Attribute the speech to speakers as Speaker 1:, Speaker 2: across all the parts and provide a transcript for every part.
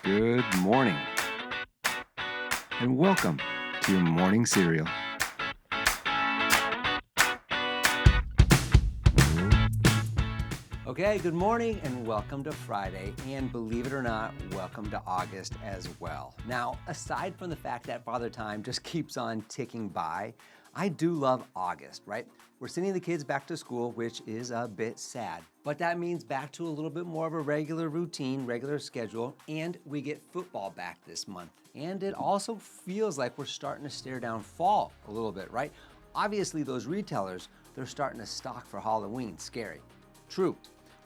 Speaker 1: Good morning, and welcome to your morning cereal.
Speaker 2: Okay, good morning and welcome to Friday, and believe it or not, welcome to August as well. Now, aside from the fact that Father Time just keeps on ticking by, I do love August, right? We're sending the kids back to school, which is a bit sad, but that means back to a little bit more of a regular routine, regular schedule, and we get football back this month. And it also feels like we're starting to stare down fall a little bit, right? Obviously, those retailers, they're starting to stock for Halloween. Scary. True.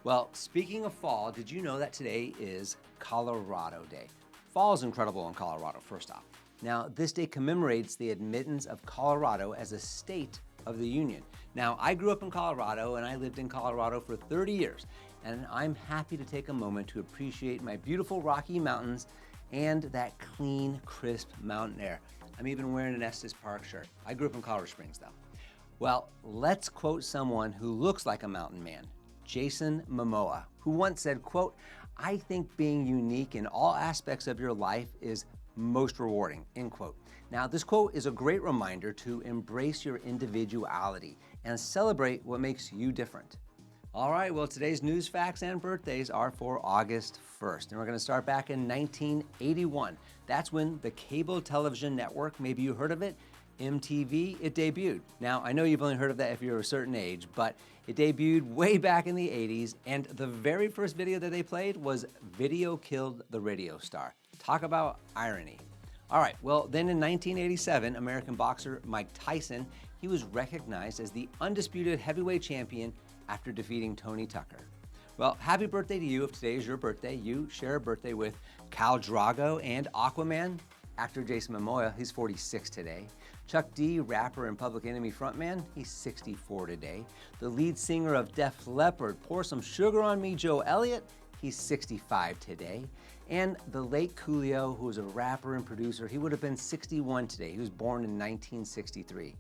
Speaker 2: Well, speaking of fall, did you know that today is Colorado Day? Fall is incredible in Colorado, first off. Now, this day commemorates the admittance of Colorado as a state of the Union. Now, I grew up in Colorado and I lived in Colorado for 30 years, and I'm happy to take a moment to appreciate my beautiful Rocky Mountains and that clean, crisp mountain air. I'm even wearing an Estes Park shirt. I grew up in Colorado Springs, though. Well, let's quote someone who looks like a mountain man, Jason Momoa, who once said, quote, "I think being unique in all aspects of your life is most rewarding," end quote. Now, this quote is a great reminder to embrace your individuality and celebrate what makes you different. All right, well, today's news, facts, and birthdays are for August 1st, and we're going to start back in 1981. That's when the cable television network, maybe you heard of it, MTV, it debuted. Now, I know you've only heard of that if you're a certain age, but it debuted way back in the 80s, and the very first video that they played was "Video Killed the Radio Star." Talk about irony. All right, well, then in 1987, American boxer Mike Tyson, he was recognized as the undisputed heavyweight champion after defeating Tony Tucker. Well, happy birthday to you if today is your birthday. You share a birthday with Khal Drogo and Aquaman. Actor Jason Momoa, he's 46 today. Chuck D, rapper and Public Enemy frontman, he's 64 today. The lead singer of Def Leppard, Pour Some Sugar on Me, Joe Elliott, he's 65 today. And the late Coolio, who was a rapper and producer, he would have been 61 today. He was born in 1963.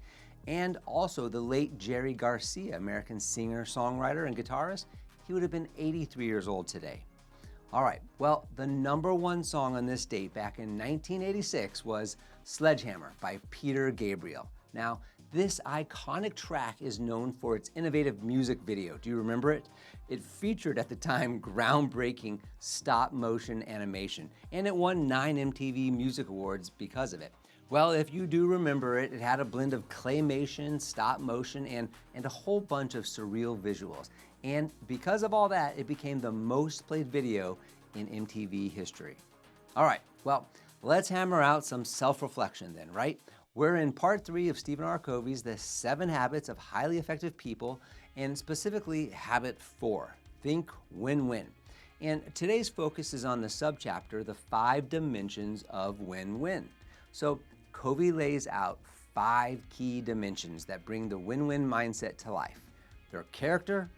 Speaker 2: And also the late Jerry Garcia, American singer, songwriter, and guitarist, he would have been 83 years old today. All right, well, the number one song on this date back in 1986 was "Sledgehammer" by Peter Gabriel. Now, this iconic track is known for its innovative music video. Do you remember it? It featured at the time groundbreaking stop motion animation, and it won 9 MTV Music Awards because of it. Well, if you do remember it, it had a blend of claymation, stop motion, and a whole bunch of surreal visuals. And because of all that, it became the most played video in MTV history. All right, well, let's hammer out some self-reflection then, right? We're in part 3 of Stephen R. Covey's The 7 Habits of Highly Effective People, and specifically habit 4, think win-win. And today's focus is on the subchapter, The 5 Dimensions of Win-Win. So Covey lays out 5 key dimensions that bring the win-win mindset to life. They're character,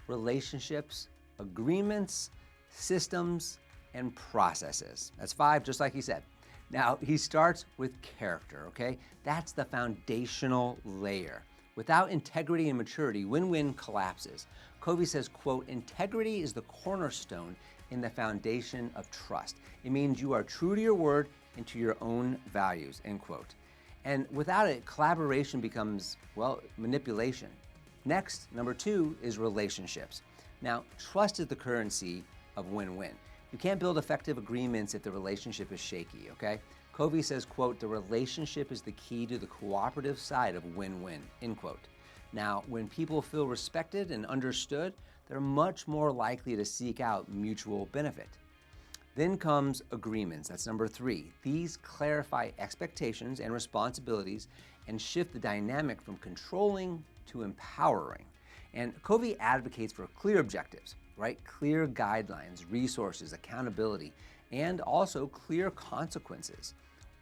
Speaker 2: relationships, agreements, systems, and processes. That's 5, just like he said. Now, he starts with character, okay? That's the foundational layer. Without integrity and maturity, win-win collapses. Covey says, quote, "Integrity is the cornerstone in the foundation of trust. It means you are true to your word and to your own values," end quote. And without it, collaboration becomes, well, manipulation. Next, number 2 is relationships. Now, trust is the currency of win-win. You can't build effective agreements if the relationship is shaky, okay? Covey says, quote, "The relationship is the key to the cooperative side of win-win," end quote. Now, when people feel respected and understood, they're much more likely to seek out mutual benefit. Then comes agreements. That's number 3. These clarify expectations and responsibilities and shift the dynamic from controlling to empowering. And Covey advocates for clear objectives, right? Clear guidelines, resources, accountability, and also clear consequences.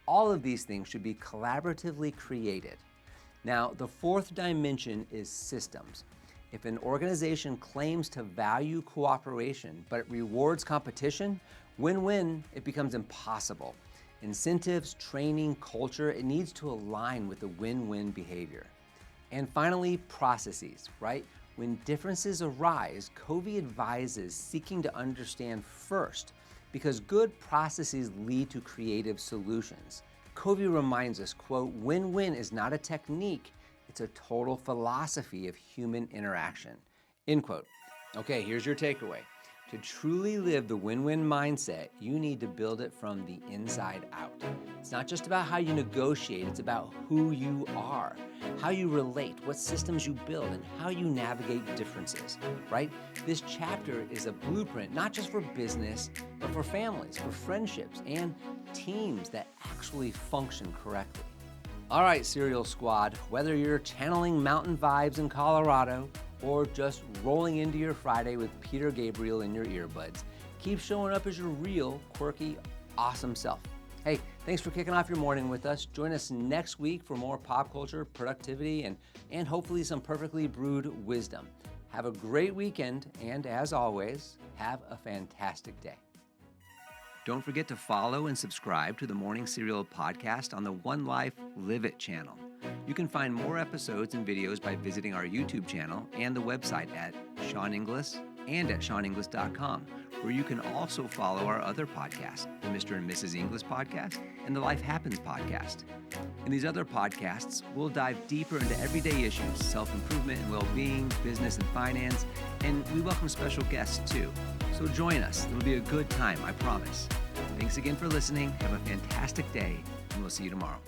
Speaker 2: All of these things should be collaboratively created. Now, the 4th dimension is systems. If an organization claims to value cooperation but it rewards competition, win-win, it becomes impossible. Incentives, training, culture, it needs to align with the win-win behavior. And finally, processes, right? When differences arise, Covey advises seeking to understand first because good processes lead to creative solutions. Covey reminds us, quote, "Win-win is not a technique, it's a total philosophy of human interaction," end quote. Okay, here's your takeaway. To truly live the win-win mindset, you need to build it from the inside out. It's not just about how you negotiate, it's about who you are, how you relate, what systems you build, and how you navigate differences, right? This chapter is a blueprint, not just for business, but for families, for friendships, and teams that actually function correctly. All right, Serial Squad, whether you're channeling mountain vibes in Colorado or just rolling into your Friday with Peter Gabriel in your earbuds, keep showing up as your real, quirky, awesome self. Hey, thanks for kicking off your morning with us. Join us next week for more pop culture, productivity, and hopefully some perfectly brewed wisdom. Have a great weekend, and as always, have a fantastic day. Don't forget to follow and subscribe to the Morning Serial podcast on the One Life Live It channel. You can find more episodes and videos by visiting our YouTube channel and the website at Sean Inglis and at SeanInglis.com, where you can also follow our other podcasts, the Mr. and Mrs. Inglis podcast and the Life Happens podcast. In these other podcasts, we'll dive deeper into everyday issues, self-improvement and well-being, business and finance, and we welcome special guests too. So join us. It'll be a good time, I promise. Thanks again for listening. Have a fantastic day, and we'll see you tomorrow.